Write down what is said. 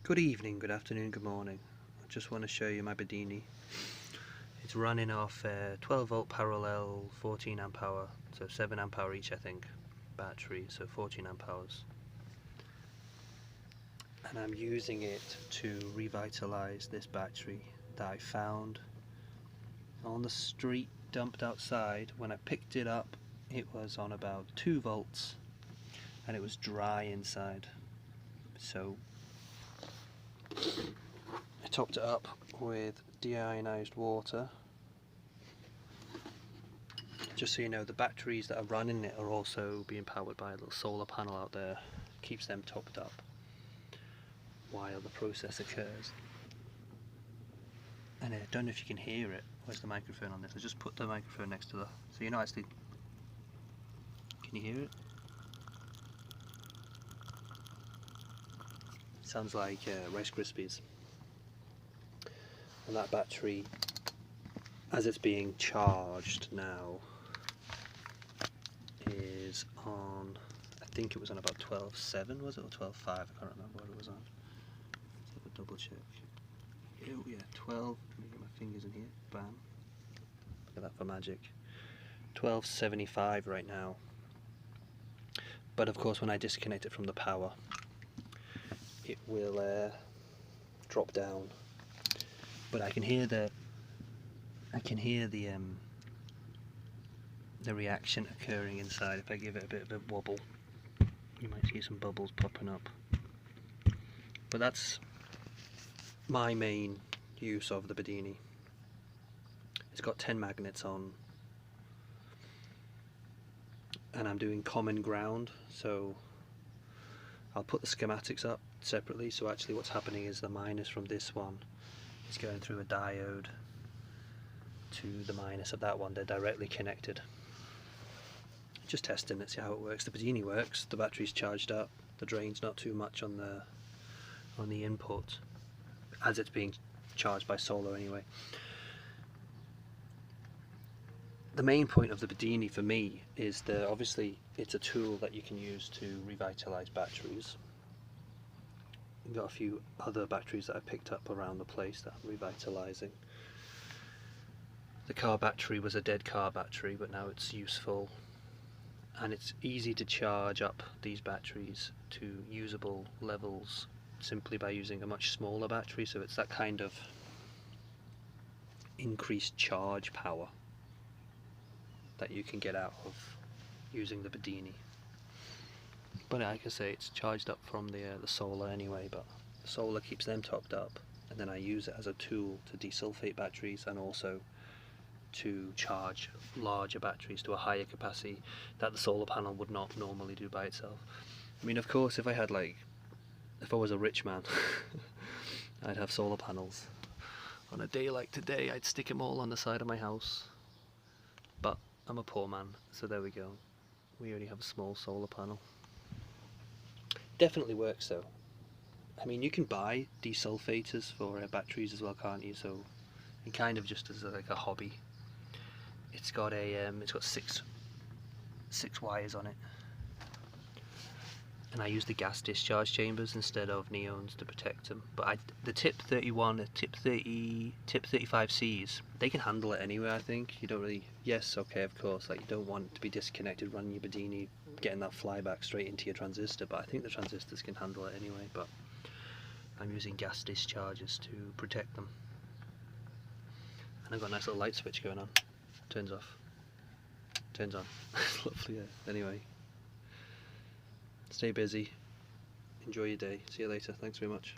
Good evening, good afternoon, good morning. I just want to show you my Bedini. It's running off 12 volt parallel 14 amp hour, so 7 amp hour each I think, battery, so 14 amp hours. And I'm using it to revitalize this battery that I found on the street, dumped outside. When I picked it up, it was on about 2 volts and it was dry inside. So I topped it up with deionized water. Just so you know, the batteries that are running it are also being powered by a little solar panel out there. Keeps them topped up while the process occurs. And I don't know if you can hear it. Where's the microphone on this? I just put the microphone next to the... So you're not actually... Can you hear it? It sounds like Rice Krispies. And that battery, as it's being charged now, is on, I think it was on about 12.7, was it, or 12.5? I can't remember what it was on. Let's have a double check. Oh yeah, 12, let me get my fingers in here, bam. Look at that for magic. 12.75 right now. But of course when I disconnect it from the power, it will drop down. But I can hear the reaction occurring inside. If I give it a bit of a wobble, you might see some bubbles popping up. But that's my main use of the Bedini. It's got 10 magnets on, and I'm doing common ground, so I'll put the schematics up separately. So actually what's happening is the minus from this one is going through a diode to the minus of that one. They're directly connected. Just testing it, see how it works. The Bedini works, the battery's charged up, the drain's not too much on the input, as it's being charged by solar anyway. The main point of the Bedini for me is that obviously it's a tool that you can use to revitalize batteries. I've got a few other batteries that I picked up around the place that I'm revitalizing. The car battery was a dead car battery, but now it's useful. And it's easy to charge up these batteries to usable levels simply by using a much smaller battery, so it's that kind of increased charge power that you can get out of using the Bedini. But like I say, it's charged up from the solar anyway, but the solar keeps them topped up, and then I use it as a tool to desulfate batteries and also to charge larger batteries to a higher capacity that the solar panel would not normally do by itself. I mean, of course, if I was a rich man, I'd have solar panels. On a day like today, I'd stick them all on the side of my house. But I'm a poor man, so there we go. We only have a small solar panel. Definitely works though. I mean, you can buy desulfators for batteries as well, can't you? So, it kind of just as like a hobby. It's got six wires on it, and I use the gas discharge chambers instead of neons to protect them. But the tip 31, tip 30, tip 35Cs, they can handle it anyway. I think you don't really. Yes, okay, of course. Like, you don't want it to be disconnected, running your Bedini, getting that flyback straight into your transistor. But I think the transistors can handle it anyway. But I'm using gas discharges to protect them, and I've got a nice little light switch going on. Turns off, turns on. It's lovely. Yeah. Anyway, stay busy, enjoy your day, see you later, thanks very much.